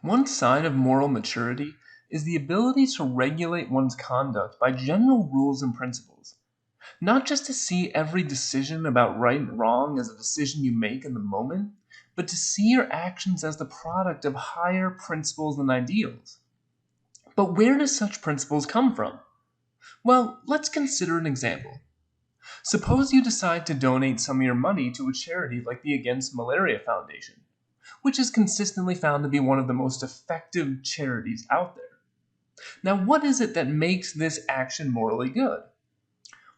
One sign of moral maturity is the ability to regulate one's conduct by general rules and principles, not just to see every decision about right and wrong as a decision you make in the moment, but to see your actions as the product of higher principles and ideals. But where do such principles come from? Well, let's consider an example. Suppose you decide to donate some of your money to a charity like the Against Malaria Foundation, which is consistently found to be one of the most effective charities out there. Now, what is it that makes this action morally good?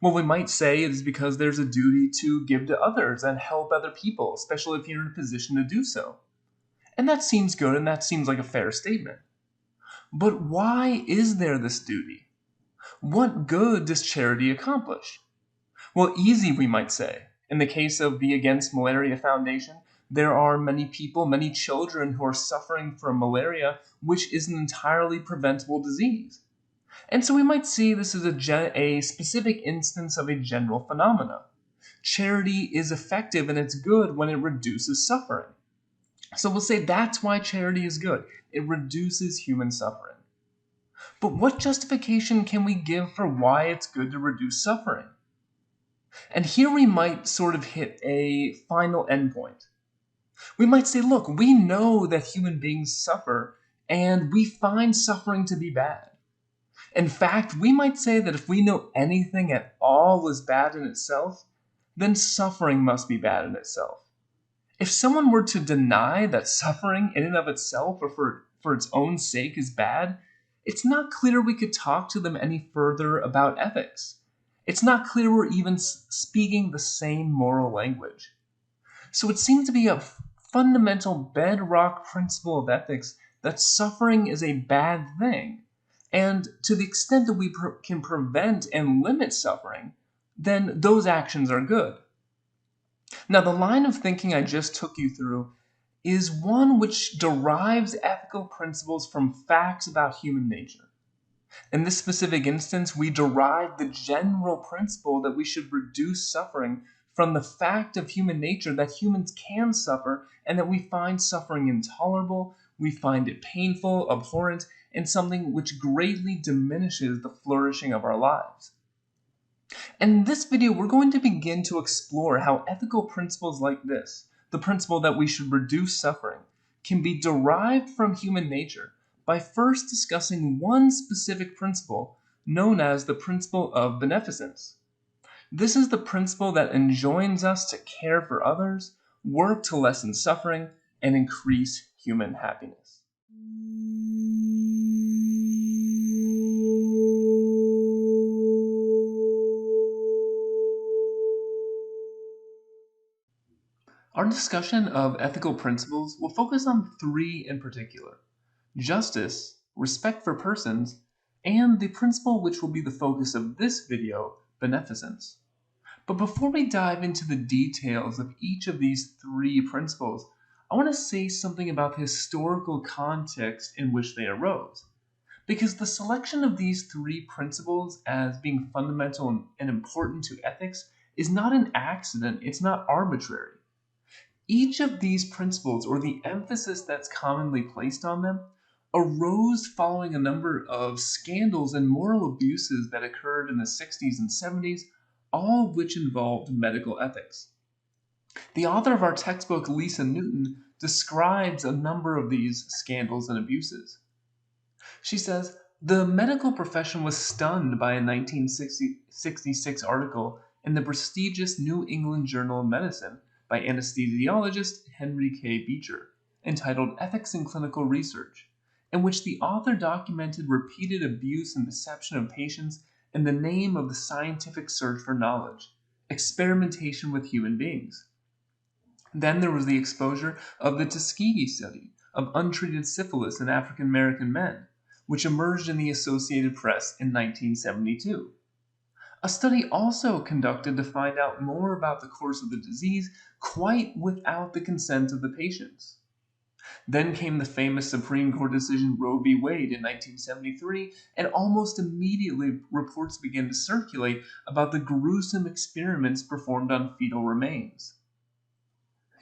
Well, we might say it is because there's a duty to give to others and help other people, especially if you're in a position to do so. And that seems good, and that seems like a fair statement. But why is there this duty? What good does charity accomplish? Well, easy, we might say. In the case of the Against Malaria Foundation, there are many people, many children who are suffering from malaria, which is an entirely preventable disease. And so we might see this as a specific instance of a general phenomena. Charity is effective and it's good when it reduces suffering. So we'll say that's why charity is good. It reduces human suffering. But what justification can we give for why it's good to reduce suffering? And here we might sort of hit a final endpoint. We might say, look, we know that human beings suffer, and we find suffering to be bad. In fact, we might say that if we know anything at all is bad in itself, then suffering must be bad in itself. If someone were to deny that suffering in and of itself or for its own sake is bad, it's not clear we could talk to them any further about ethics. It's not clear we're even speaking the same moral language. So it seems to be a fundamental bedrock principle of ethics that suffering is a bad thing. And to the extent that we can prevent and limit suffering, then those actions are good. Now, the line of thinking I just took you through is one which derives ethical principles from facts about human nature. In this specific instance, we derive the general principle that we should reduce suffering from the fact of human nature that humans can suffer and that we find suffering intolerable, we find it painful, abhorrent, and something which greatly diminishes the flourishing of our lives. And in this video, we're going to begin to explore how ethical principles like this, the principle that we should reduce suffering, can be derived from human nature by first discussing one specific principle known as the principle of beneficence. This is the principle that enjoins us to care for others, work to lessen suffering, and increase human happiness. Our discussion of ethical principles will focus on three in particular: justice, respect for persons, and the principle which will be the focus of this video, beneficence. But before we dive into the details of each of these three principles, I want to say something about the historical context in which they arose. Because the selection of these three principles as being fundamental and important to ethics is not an accident, it's not arbitrary. Each of these principles, or the emphasis that's commonly placed on them, arose following a number of scandals and moral abuses that occurred in the 60s and 70s, all of which involved medical ethics. The author of our textbook, Lisa Newton, describes a number of these scandals and abuses. She says, the medical profession was stunned by a 1966 article in the prestigious New England Journal of Medicine by anesthesiologist Henry K. Beecher, entitled Ethics in Clinical Research, in which the author documented repeated abuse and deception of patients in the name of the scientific search for knowledge, experimentation with human beings. Then there was the exposure of the Tuskegee Study of untreated syphilis in African American men, which emerged in the Associated Press in 1972. A study also conducted to find out more about the course of the disease, quite without the consent of the patients. Then came the famous Supreme Court decision Roe v. Wade in 1973, and almost immediately reports began to circulate about the gruesome experiments performed on fetal remains.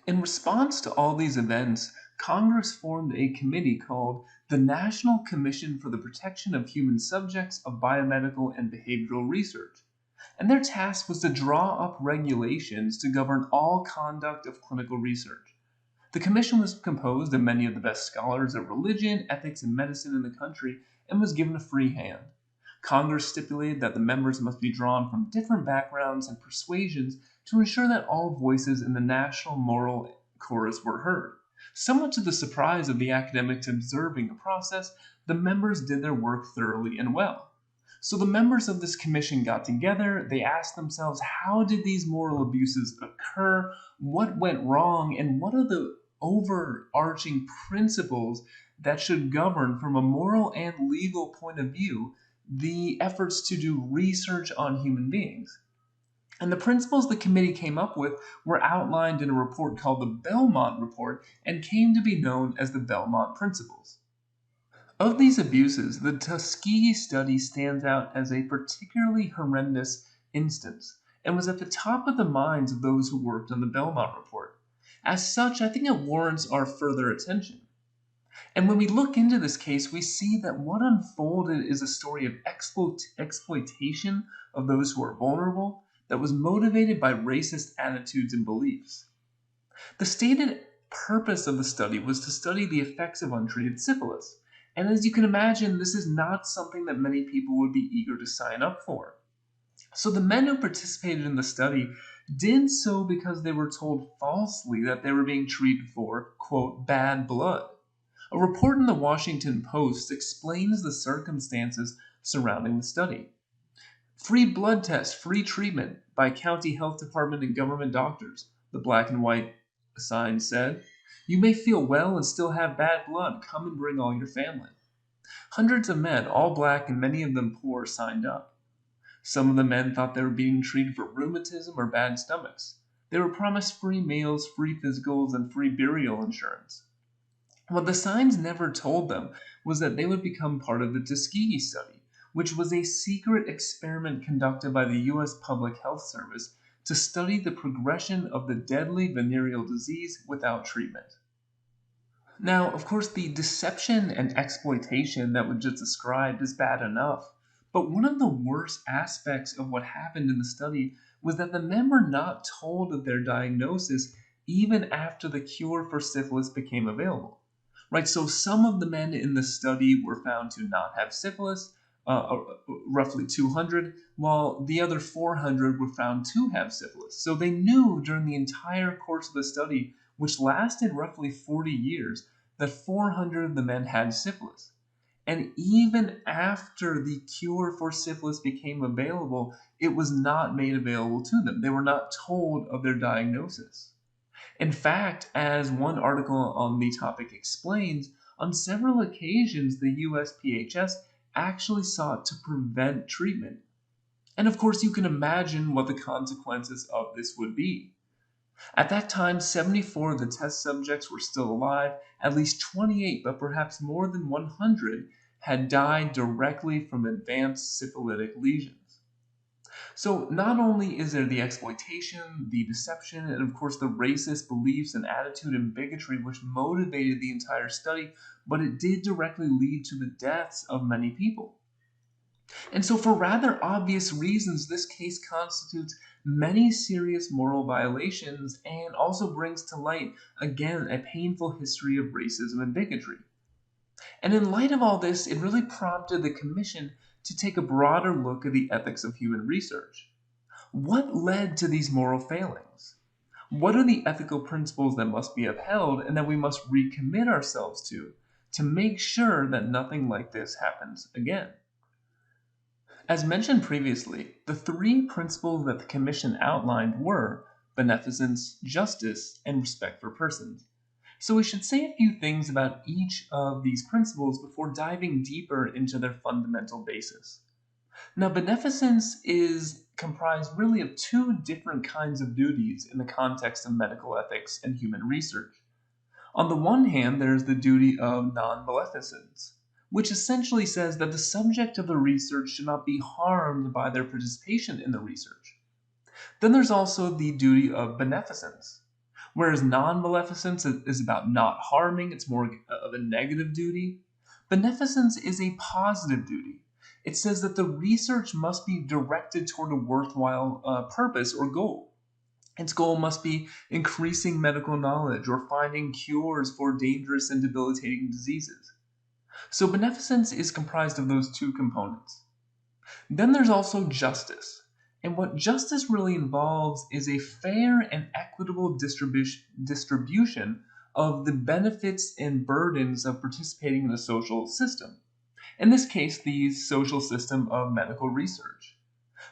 In response to all these events, Congress formed a committee called the National Commission for the Protection of Human Subjects of Biomedical and Behavioral Research. And their task was to draw up regulations to govern all conduct of clinical research. The commission was composed of many of the best scholars of religion, ethics, and medicine in the country and was given a free hand. Congress stipulated that the members must be drawn from different backgrounds and persuasions to ensure that all voices in the national moral chorus were heard. Somewhat to the surprise of the academics observing the process, the members did their work thoroughly and well. So the members of this commission got together, they asked themselves, how did these moral abuses occur? What went wrong? And what are the overarching principles that should govern, from a moral and legal point of view, the efforts to do research on human beings? And the principles the committee came up with were outlined in a report called the Belmont Report and came to be known as the Belmont Principles. Of these abuses, the Tuskegee Study stands out as a particularly horrendous instance and was at the top of the minds of those who worked on the Belmont Report. As such, I think it warrants our further attention. And when we look into this case, we see that what unfolded is a story of exploitation of those who are vulnerable that was motivated by racist attitudes and beliefs. The stated purpose of the study was to study the effects of untreated syphilis. And as you can imagine, this is not something that many people would be eager to sign up for. So the men who participated in the study did so because they were told falsely that they were being treated for, quote, bad blood. A report in the Washington Post explains the circumstances surrounding the study. Free blood tests, free treatment by county health department and government doctors, the black and white sign said. You may feel well and still have bad blood. Come and bring all your family. Hundreds of men, all black and many of them poor, signed up. Some of the men thought they were being treated for rheumatism or bad stomachs. They were promised free meals, free physicals, and free burial insurance. What the signs never told them was that they would become part of the Tuskegee Study, which was a secret experiment conducted by the U.S. Public Health Service to study the progression of the deadly venereal disease without treatment. Now, of course, the deception and exploitation that was just described is bad enough, but one of the worst aspects of what happened in the study was that the men were not told of their diagnosis even after the cure for syphilis became available. Right, so some of the men in the study were found to not have syphilis, roughly 200, while the other 400 were found to have syphilis. So they knew during the entire course of the study, which lasted roughly 40 years, that 400 of the men had syphilis. And even after the cure for syphilis became available, it was not made available to them. They were not told of their diagnosis. In fact, as one article on the topic explains, on several occasions the USPHS actually sought to prevent treatment. And of course, you can imagine what the consequences of this would be. At that time, 74 of the test subjects were still alive, at least 28, but perhaps more than 100, had died directly from advanced syphilitic lesions. So not only is there the exploitation, the deception, and of course the racist beliefs and attitude and bigotry which motivated the entire study, but it did directly lead to the deaths of many people. And so for rather obvious reasons, this case constitutes many serious moral violations and also brings to light, again, a painful history of racism and bigotry. And in light of all this, it really prompted the commission to take a broader look at the ethics of human research. What led to these moral failings? What are the ethical principles that must be upheld and that we must recommit ourselves to make sure that nothing like this happens again? As mentioned previously, the three principles that the commission outlined were beneficence, justice, and respect for persons. So we should say a few things about each of these principles before diving deeper into their fundamental basis. Now, beneficence is comprised really of two different kinds of duties in the context of medical ethics and human research. On the one hand, there is the duty of non-maleficence, which essentially says that the subject of the research should not be harmed by their participation in the research. Then there's also the duty of beneficence, Whereas non-maleficence is about not harming, it's more of a negative duty. Beneficence is a positive duty. It says that the research must be directed toward a worthwhile purpose or goal. Its goal must be increasing medical knowledge or finding cures for dangerous and debilitating diseases. So beneficence is comprised of those two components. Then there's also justice. And what justice really involves is a fair and equitable distribution of the benefits and burdens of participating in a social system. In this case, the social system of medical research.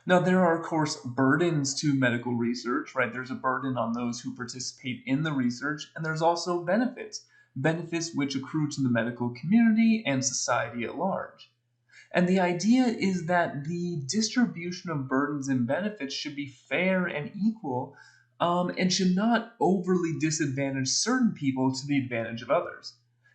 Now, there are, of course, burdens to medical research, right? There's a burden on those who participate in the research, and there's also benefits which accrue to the medical community and society at large. And the idea is that the distribution of burdens and benefits should be fair and equal, and should not overly disadvantage certain people to the advantage of others.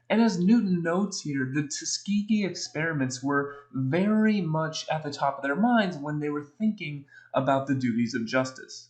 And as Newton notes here, the Tuskegee experiments were very much at the top of their minds when they were thinking about the duties of justice.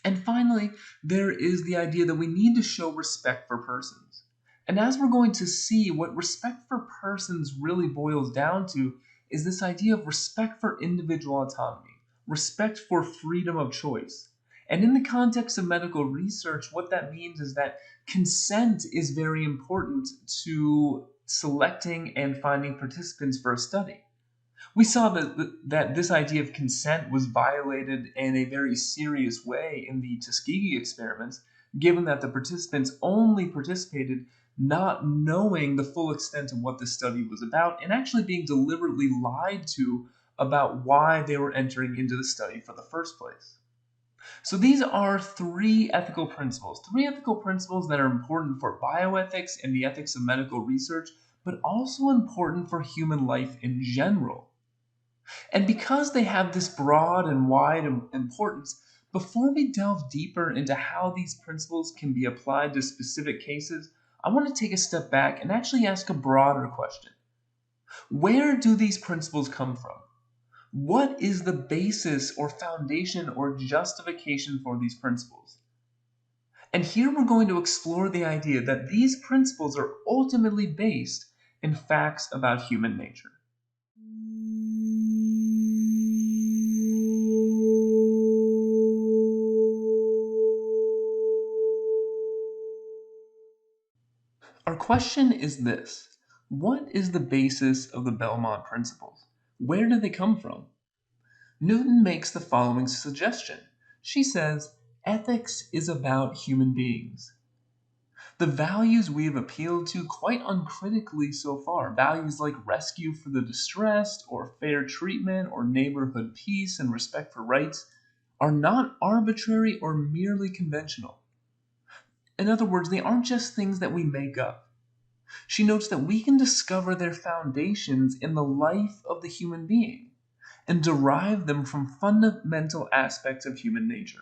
And finally, there is the idea that we need to show respect for persons. And as we're going to see, what respect for persons really boils down to is this idea of respect for individual autonomy, respect for freedom of choice. And in the context of medical research, what that means is that consent is very important to selecting and finding participants for a study. We saw that this idea of consent was violated in a very serious way in the Tuskegee experiments, given that the participants only participated not knowing the full extent of what the study was about and actually being deliberately lied to about why they were entering into the study for the first place. So these are three ethical principles that are important for bioethics and the ethics of medical research, but also important for human life in general. And because they have this broad and wide importance, before we delve deeper into how these principles can be applied to specific cases, I want to take a step back and actually ask a broader question. Where do these principles come from? What is the basis or foundation or justification for these principles? And here we're going to explore the idea that these principles are ultimately based in facts about human nature. Our question is this: what is the basis of the Belmont Principles? Where do they come from? Newton makes the following suggestion. She says, ethics is about human beings. The values we have appealed to quite uncritically so far, values like rescue for the distressed, or fair treatment, or neighborhood peace and respect for rights, are not arbitrary or merely conventional. In other words, they aren't just things that we make up. She notes that we can discover their foundations in the life of the human being and derive them from fundamental aspects of human nature.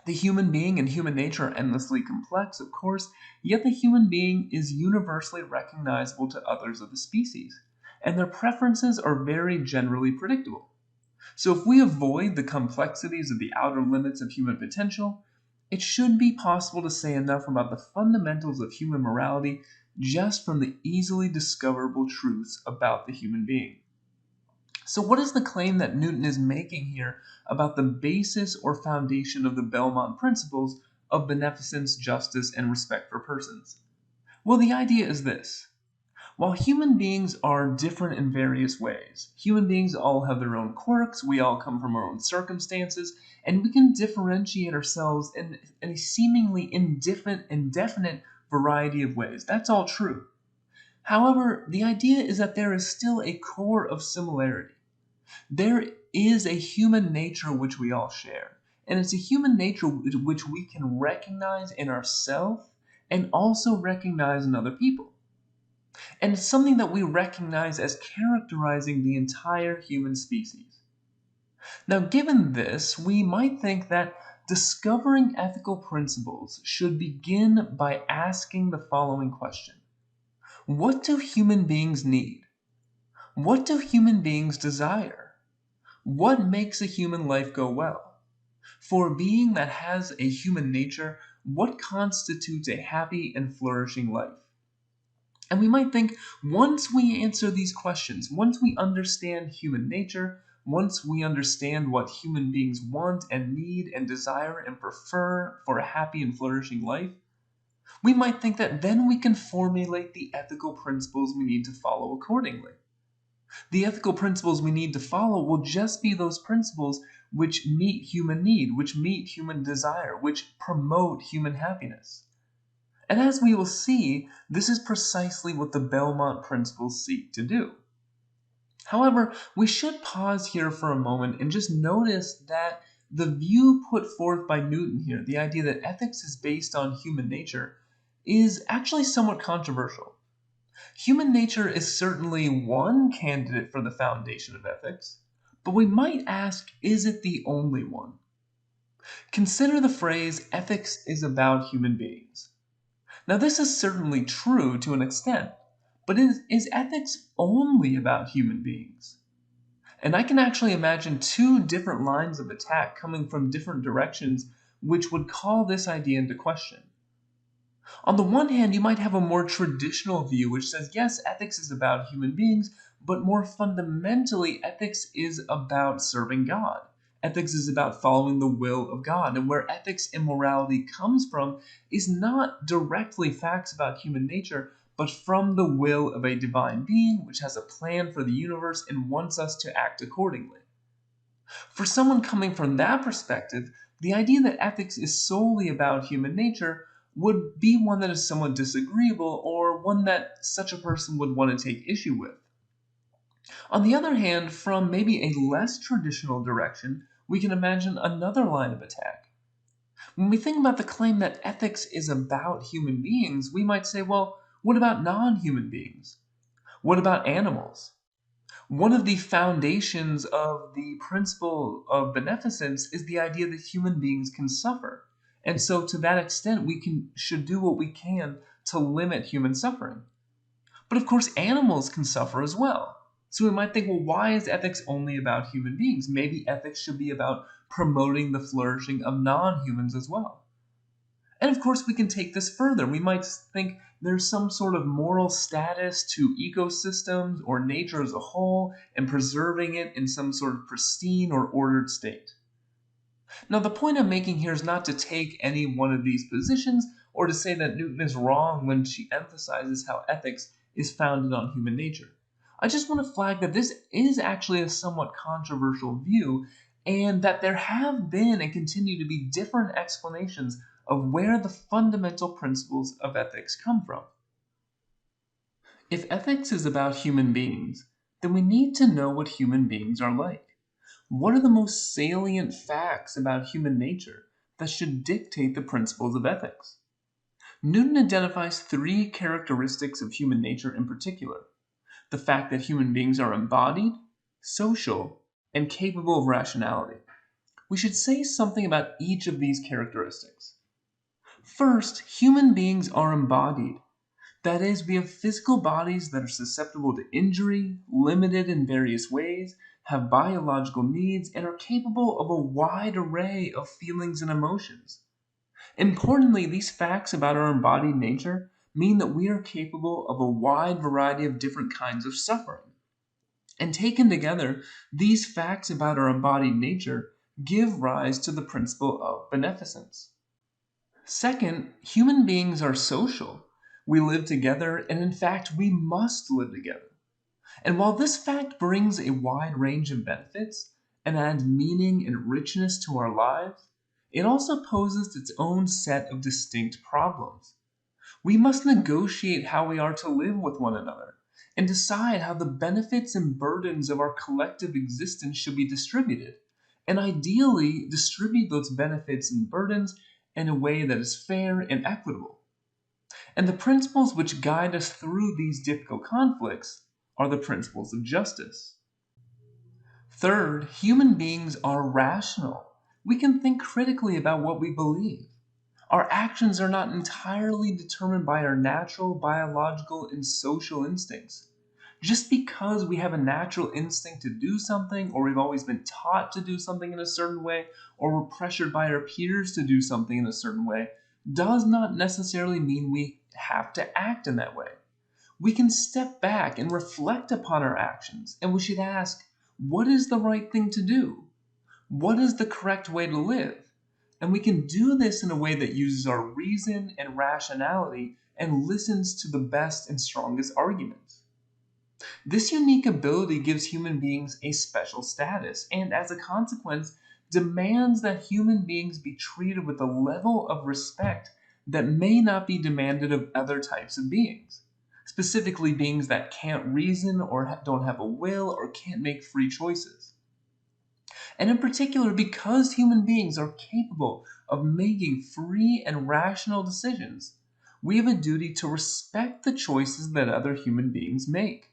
The human being and human nature are endlessly complex, of course, yet the human being is universally recognizable to others of the species, and their preferences are very generally predictable. So if we avoid the complexities of the outer limits of human potential, it should be possible to say enough about the fundamentals of human morality just from the easily discoverable truths about the human being. So what is the claim that Newton is making here about the basis or foundation of the Belmont Principles of beneficence, justice, and respect for persons? Well, the idea is this. While human beings are different in various ways, human beings all have their own quirks, we all come from our own circumstances, and we can differentiate ourselves in a seemingly indefinite variety of ways. That's all true. However, the idea is that there is still a core of similarity. There is a human nature which we all share, and it's a human nature which we can recognize in ourselves and also recognize in other people. And it's something that we recognize as characterizing the entire human species. Now, given this, we might think that discovering ethical principles should begin by asking the following question. What do human beings need? What do human beings desire? What makes a human life go well? For a being that has a human nature, what constitutes a happy and flourishing life. And we might think, once we answer these questions, once we understand human nature, once we understand what human beings want and need and desire and prefer for a happy and flourishing life, we might think that then we can formulate the ethical principles we need to follow accordingly. The ethical principles we need to follow will just be those principles which meet human need, which meet human desire, which promote human happiness. And as we will see, this is precisely what the Belmont Principles seek to do. However, we should pause here for a moment and just notice that the view put forth by Newton here, the idea that ethics is based on human nature, is actually somewhat controversial. Human nature is certainly one candidate for the foundation of ethics, but we might ask, is it the only one? Consider the phrase, ethics is about human beings. Now, this is certainly true to an extent, but is ethics only about human beings? And I can actually imagine two different lines of attack coming from different directions which would call this idea into question. On the one hand, you might have a more traditional view which says, yes, ethics is about human beings, but more fundamentally, ethics is about serving God. Ethics is about following the will of God. And where ethics and morality comes from is not directly facts about human nature, but from the will of a divine being which has a plan for the universe and wants us to act accordingly. For someone coming from that perspective, the idea that ethics is solely about human nature would be one that is somewhat disagreeable, or one that such a person would want to take issue with. On the other hand, from maybe a less traditional direction, we can imagine another line of attack. When we think about the claim that ethics is about human beings, we might say, well, what about non-human beings? What about animals? One of the foundations of the principle of beneficence is the idea that human beings can suffer. And so to that extent, should do what we can to limit human suffering. But of course, animals can suffer as well. So we might think, well, why is ethics only about human beings? Maybe ethics should be about promoting the flourishing of non-humans as well. And of course, we can take this further. We might think there's some sort of moral status to ecosystems or nature as a whole and preserving it in some sort of pristine or ordered state. Now, the point I'm making here is not to take any one of these positions or to say that Newton is wrong when she emphasizes how ethics is founded on human nature. I just want to flag that this is actually a somewhat controversial view, and that there have been and continue to be different explanations of where the fundamental principles of ethics come from. If ethics is about human beings, then we need to know what human beings are like. What are the most salient facts about human nature that should dictate the principles of ethics? Newton identifies three characteristics of human nature in particular: the fact that human beings are embodied, social, and capable of rationality. We should say something about each of these characteristics. First, human beings are embodied. That is, we have physical bodies that are susceptible to injury, limited in various ways, have biological needs, and are capable of a wide array of feelings and emotions. Importantly, these facts about our embodied nature mean that we are capable of a wide variety of different kinds of suffering. And taken together, these facts about our embodied nature give rise to the principle of beneficence. Second, human beings are social. We live together, and in fact, we must live together. And while this fact brings a wide range of benefits and adds meaning and richness to our lives, it also poses its own set of distinct problems. We must negotiate how we are to live with one another and decide how the benefits and burdens of our collective existence should be distributed, and ideally distribute those benefits and burdens in a way that is fair and equitable. And the principles which guide us through these difficult conflicts are the principles of justice. Third, human beings are rational. We can think critically about what we believe. Our actions are not entirely determined by our natural, biological, and social instincts. Just because we have a natural instinct to do something, or we've always been taught to do something in a certain way, or we're pressured by our peers to do something in a certain way, does not necessarily mean we have to act in that way. We can step back and reflect upon our actions, and we should ask, what is the right thing to do? What is the correct way to live? And we can do this in a way that uses our reason and rationality and listens to the best and strongest arguments. This unique ability gives human beings a special status, and as a consequence, demands that human beings be treated with a level of respect that may not be demanded of other types of beings, specifically beings that can't reason or don't have a will or can't make free choices. And in particular, because human beings are capable of making free and rational decisions, we have a duty to respect the choices that other human beings make.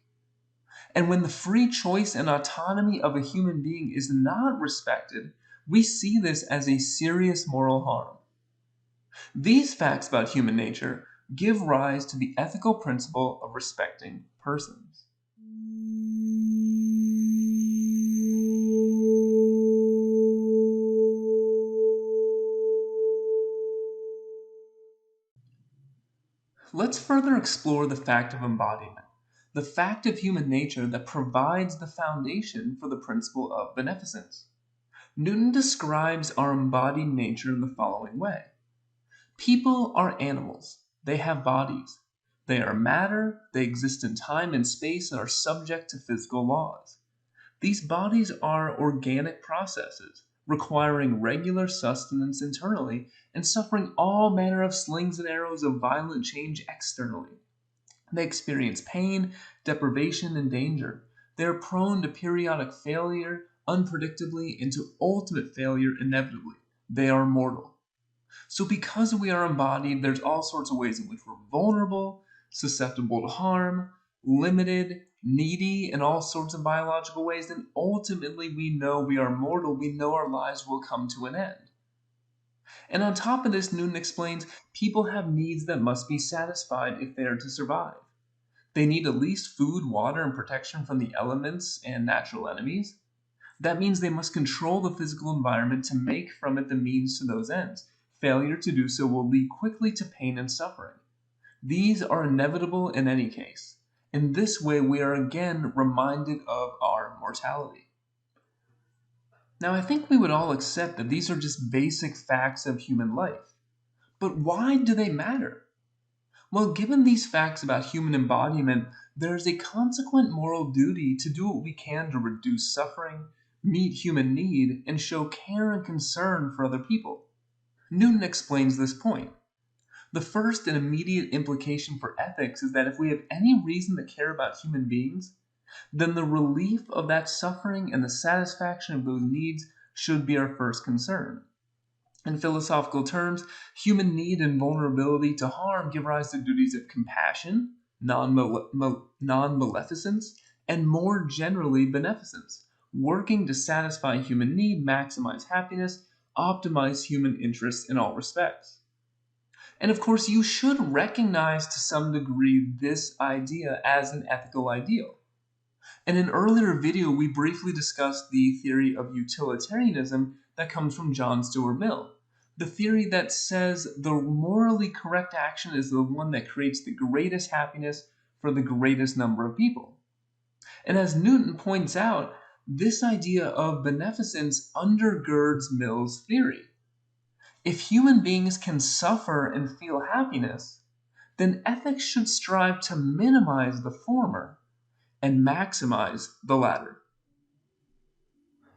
And when the free choice and autonomy of a human being is not respected, we see this as a serious moral harm. These facts about human nature give rise to the ethical principle of respecting persons. Let's further explore the fact of embodiment, the fact of human nature that provides the foundation for the principle of beneficence. Newton describes our embodied nature in the following way. People are animals. They have bodies. They are matter, they exist in time and space and are subject to physical laws. These bodies are organic processes, requiring regular sustenance internally and suffering all manner of slings and arrows of violent change externally. They experience pain, deprivation, and danger. They are prone to periodic failure unpredictably and to ultimate failure inevitably. They are mortal. So because we are embodied, there's all sorts of ways in which we're vulnerable, susceptible to harm, limited, needy in all sorts of biological ways, and ultimately we know we are mortal, we know our lives will come to an end. And on top of this, Newton explains people have needs that must be satisfied if they are to survive. They need at least food, water, and protection from the elements and natural enemies. That means they must control the physical environment to make from it the means to those ends. Failure to do so will lead quickly to pain and suffering. These are inevitable in any case. In this way, we are again reminded of our mortality. Now, I think we would all accept that these are just basic facts of human life. But why do they matter? Well, given these facts about human embodiment, there is a consequent moral duty to do what we can to reduce suffering, meet human need, and show care and concern for other people. Newton explains this point. The first and immediate implication for ethics is that if we have any reason to care about human beings, then the relief of that suffering and the satisfaction of those needs should be our first concern. In philosophical terms, human need and vulnerability to harm give rise to duties of compassion, non-maleficence, and more generally, beneficence, working to satisfy human need, maximize happiness, optimize human interests in all respects. And of course, you should recognize to some degree this idea as an ethical ideal. In an earlier video, we briefly discussed the theory of utilitarianism that comes from John Stuart Mill. The theory that says the morally correct action is the one that creates the greatest happiness for the greatest number of people. And as Newton points out, this idea of beneficence undergirds Mill's theory. If human beings can suffer and feel happiness, then ethics should strive to minimize the former and maximize the latter.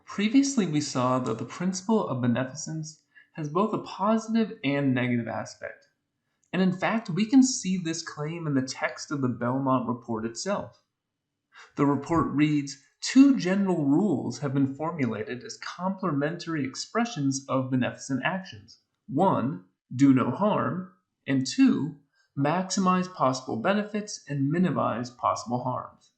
Previously, we saw that the principle of beneficence has both a positive and negative aspect. And in fact, we can see this claim in the text of the Belmont Report itself. The report reads, two general rules have been formulated as complementary expressions of beneficent actions. One, do no harm, and two, maximize possible benefits and minimize possible harms.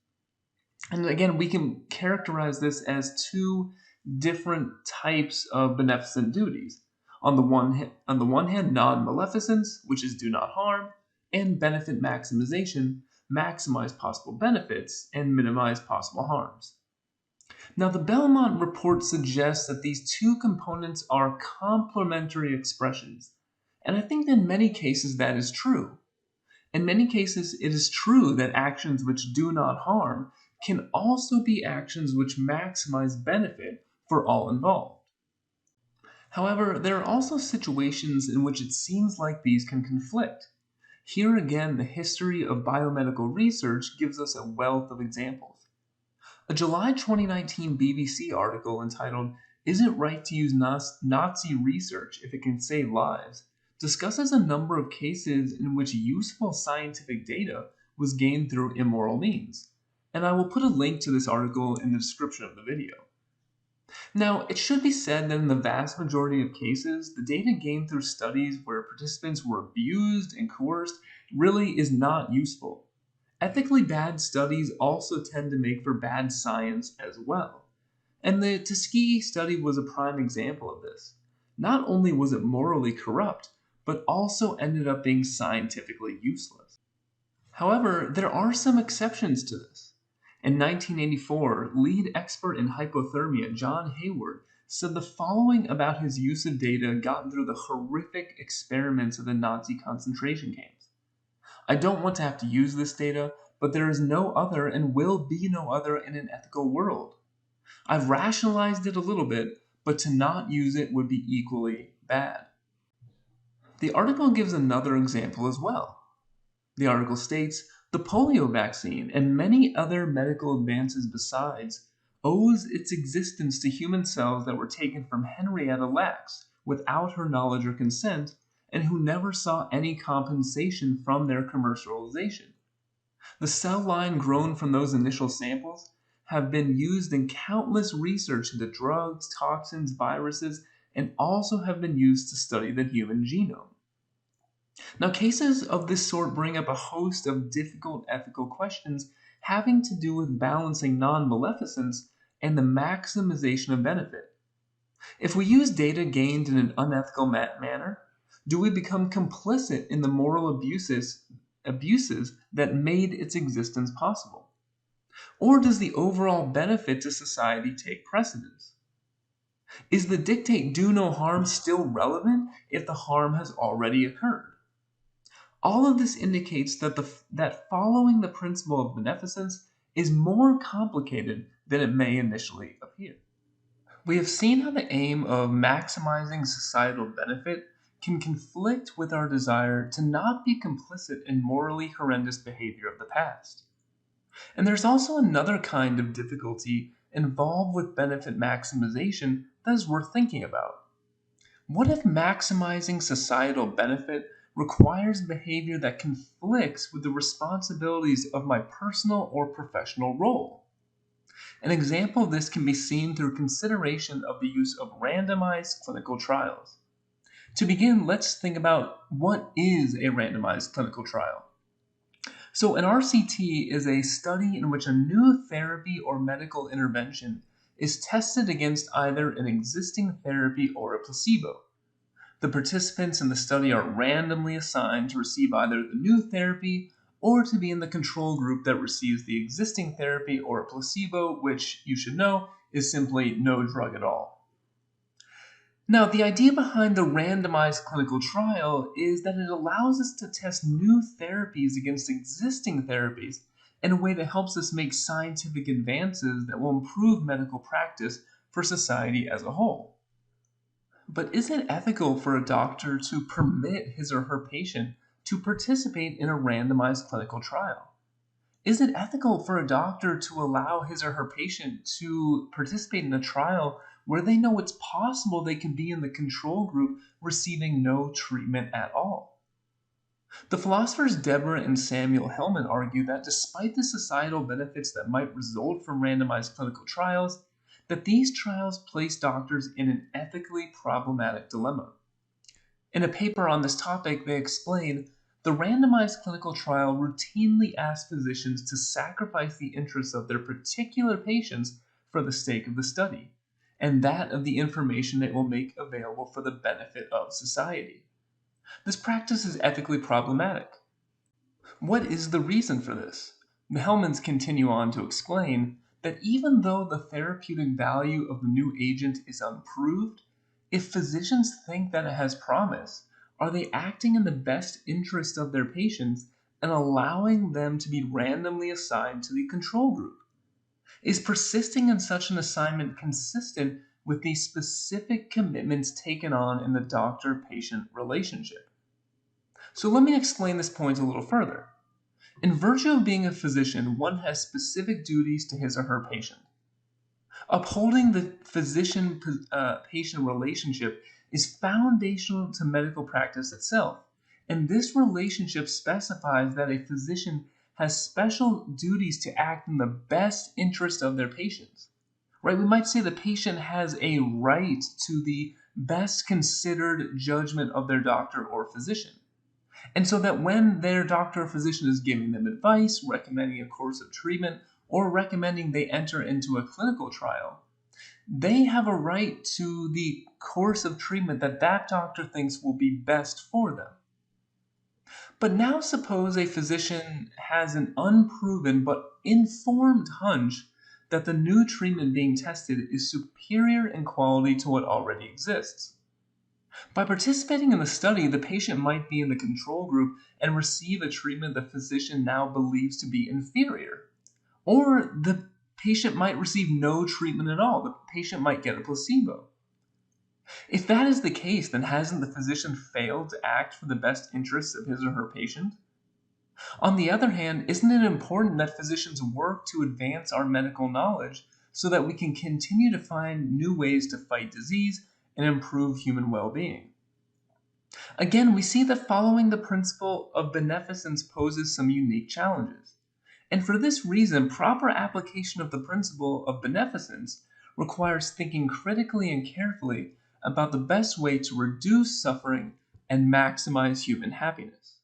And again, we can characterize this as two different types of beneficent duties. On the one hand, non-maleficence, which is do not harm, and benefit maximization, maximize possible benefits and minimize possible harms. Now, the Belmont Report suggests that these two components are complementary expressions, And I think in many cases that is true. In many cases, it is true that actions which do not harm can also be actions which maximize benefit for all involved. However, there are also situations in which it seems like these can conflict. Here again, the history of biomedical research gives us a wealth of examples. A July 2019 BBC article entitled, "Is It Right to Use Nazi Research If It Can Save Lives?" discusses a number of cases in which useful scientific data was gained through immoral means. And I will put a link to this article in the description of the video. Now, it should be said that in the vast majority of cases, the data gained through studies where participants were abused and coerced really is not useful. Ethically bad studies also tend to make for bad science as well. And the Tuskegee Study was a prime example of this. Not only was it morally corrupt, but also ended up being scientifically useless. However, there are some exceptions to this. In 1984, lead expert in hypothermia John Hayward said the following about his use of data gotten through the horrific experiments of the Nazi concentration camps. "I don't want to have to use this data, but there is no other and will be no other in an ethical world. I've rationalized it a little bit, but to not use it would be equally bad." The article gives another example as well. The article states, "The polio vaccine and many other medical advances besides owes its existence to human cells that were taken from Henrietta Lacks without her knowledge or consent and who never saw any compensation from their commercialization. The cell line grown from those initial samples have been used in countless research into drugs, toxins, viruses, and also have been used to study the human genome." Now, cases of this sort bring up a host of difficult ethical questions having to do with balancing non-maleficence and the maximization of benefit. If we use data gained in an unethical manner, do we become complicit in the moral abuses that made its existence possible? Or does the overall benefit to society take precedence? Is the dictate "do no harm" still relevant if the harm has already occurred? All of this indicates that following the principle of beneficence is more complicated than it may initially appear. We have seen how the aim of maximizing societal benefit can conflict with our desire to not be complicit in morally horrendous behavior of the past. And there's also another kind of difficulty involved with benefit maximization that is worth thinking about. What if maximizing societal benefit requires behavior that conflicts with the responsibilities of my personal or professional role? An example of this can be seen through consideration of the use of randomized clinical trials. To begin, let's think about what is a randomized clinical trial. So, an RCT is a study in which a new therapy or medical intervention is tested against either an existing therapy or a placebo. The participants in the study are randomly assigned to receive either the new therapy or to be in the control group that receives the existing therapy or a placebo, which you should know is simply no drug at all. Now, the idea behind the randomized clinical trial is that it allows us to test new therapies against existing therapies in a way that helps us make scientific advances that will improve medical practice for society as a whole. But is it ethical for a doctor to permit his or her patient to participate in a randomized clinical trial? Is it ethical for a doctor to allow his or her patient to participate in a trial where they know it's possible they can be in the control group receiving no treatment at all? The philosophers Deborah and Samuel Hellman argue that despite the societal benefits that might result from randomized clinical trials, that these trials place doctors in an ethically problematic dilemma. In a paper on this topic, they explain the randomized clinical trial routinely asks physicians to sacrifice the interests of their particular patients for the sake of the study, and that of the information they will make available for the benefit of society. This practice is ethically problematic. What is the reason for this? The Hellmans continue on to explain that even though the therapeutic value of the new agent is unproved, if physicians think that it has promise, Are they acting in the best interest of their patients and allowing them to be randomly assigned to the control group? Is persisting in such an assignment consistent with the specific commitments taken on in the doctor-patient relationship? So let me explain this point a little further. In virtue of being a physician, one has specific duties to his or her patient. Upholding the physician-patient relationship is foundational to medical practice itself, and this relationship specifies that a physician has special duties to act in the best interest of their patients. Right? We might say the patient has a right to the best considered judgment of their doctor or physician. And so that when their doctor or physician is giving them advice, recommending a course of treatment, or recommending they enter into a clinical trial, they have a right to the course of treatment that that doctor thinks will be best for them. But now suppose a physician has an unproven but informed hunch that the new treatment being tested is superior in quality to what already exists. By participating in the study, the patient might be in the control group and receive a treatment the physician now believes to be inferior. Or the patient might receive no treatment at all. The patient might get a placebo. If that is the case, then hasn't the physician failed to act for the best interests of his or her patient? On the other hand, isn't it important that physicians work to advance our medical knowledge so that we can continue to find new ways to fight disease and improve human well-being? Again, we see that following the principle of beneficence poses some unique challenges. And for this reason, proper application of the principle of beneficence requires thinking critically and carefully about the best way to reduce suffering and maximize human happiness.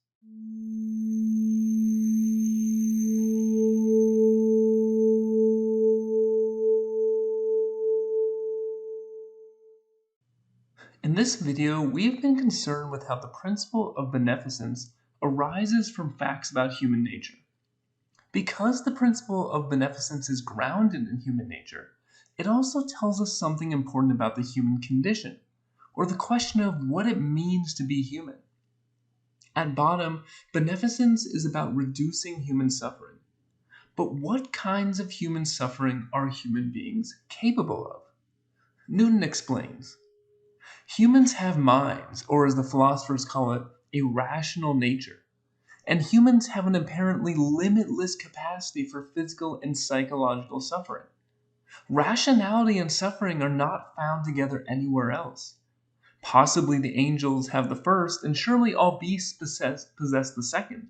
In this video, we've been concerned with how the principle of beneficence arises from facts about human nature. Because the principle of beneficence is grounded in human nature, it also tells us something important about the human condition, or the question of what it means to be human. At bottom, beneficence is about reducing human suffering. But what kinds of human suffering are human beings capable of? Newton explains. Humans have minds, or as the philosophers call it, a rational nature. And humans have an apparently limitless capacity for physical and psychological suffering. Rationality and suffering are not found together anywhere else. Possibly the angels have the first, and surely all beasts possess the second.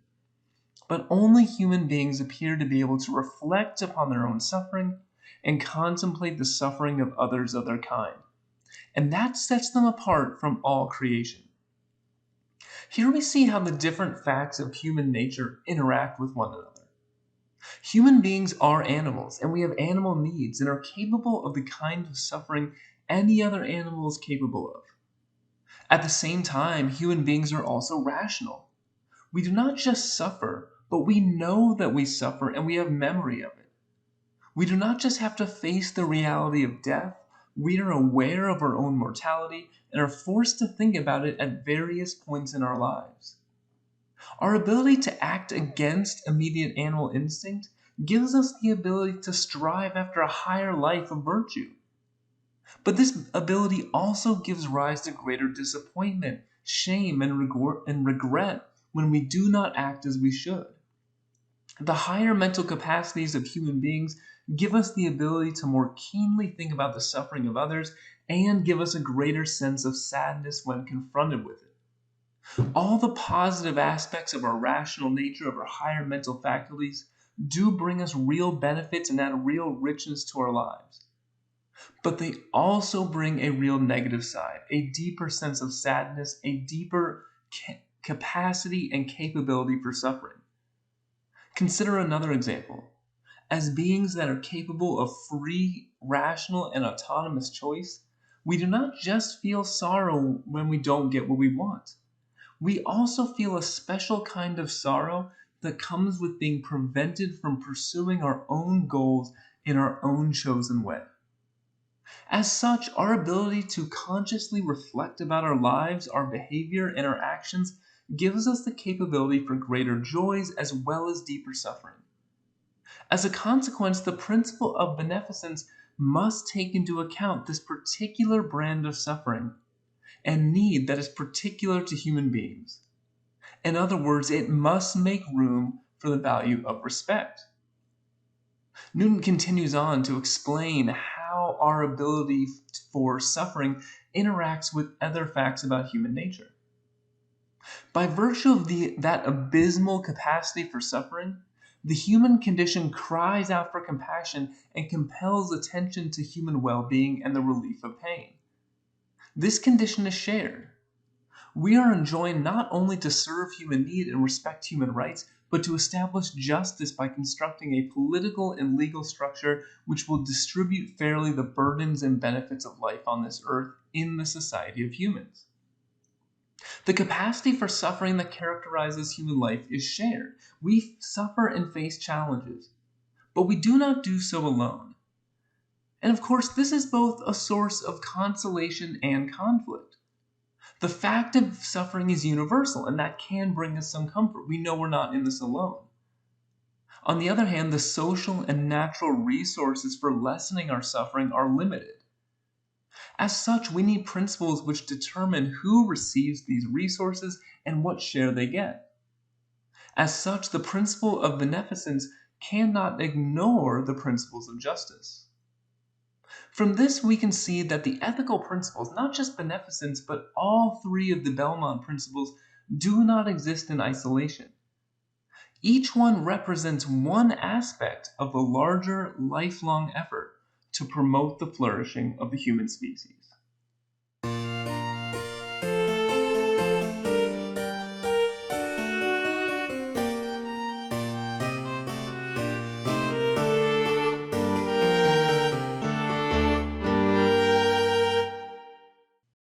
But only human beings appear to be able to reflect upon their own suffering and contemplate the suffering of others of their kind. And that sets them apart from all creation. Here we see how the different facts of human nature interact with one another. Human beings are animals, and we have animal needs and are capable of the kind of suffering any other animal is capable of. At the same time, human beings are also rational. We do not just suffer, but we know that we suffer and we have memory of it. We do not just have to face the reality of death, we are aware of our own mortality and are forced to think about it at various points in our lives. Our ability to act against immediate animal instinct gives us the ability to strive after a higher life of virtue. But this ability also gives rise to greater disappointment, shame, and regret when we do not act as we should. The higher mental capacities of human beings give us the ability to more keenly think about the suffering of others and give us a greater sense of sadness when confronted with it. All the positive aspects of our rational nature, of our higher mental faculties, do bring us real benefits and add real richness to our lives. But they also bring a real negative side, a deeper sense of sadness, a deeper capacity and capability for suffering. Consider another example. As beings that are capable of free, rational, and autonomous choice, we do not just feel sorrow when we don't get what we want. We also feel a special kind of sorrow that comes with being prevented from pursuing our own goals in our own chosen way. As such, our ability to consciously reflect about our lives, our behavior, and our actions gives us the capability for greater joys as well as deeper suffering. As a consequence, the principle of beneficence must take into account this particular brand of suffering and need that is particular to human beings. In other words, it must make room for the value of respect. Newton continues on to explain how our ability for suffering interacts with other facts about human nature. By virtue of that abysmal capacity for suffering, the human condition cries out for compassion and compels attention to human well-being and the relief of pain. This condition is shared. We are enjoined not only to serve human need and respect human rights, but to establish justice by constructing a political and legal structure which will distribute fairly the burdens and benefits of life on this earth in the society of humans. The capacity for suffering that characterizes human life is shared. We suffer and face challenges, but we do not do so alone. And of course, this is both a source of consolation and conflict. The fact of suffering is universal, and that can bring us some comfort. We know we're not in this alone. On the other hand, the social and natural resources for lessening our suffering are limited. As such, we need principles which determine who receives these resources and what share they get. As such, the principle of beneficence cannot ignore the principles of justice. From this, we can see that the ethical principles, not just beneficence, but all three of the Belmont Principles, do not exist in isolation. Each one represents one aspect of the larger, lifelong effort to promote the flourishing of the human species.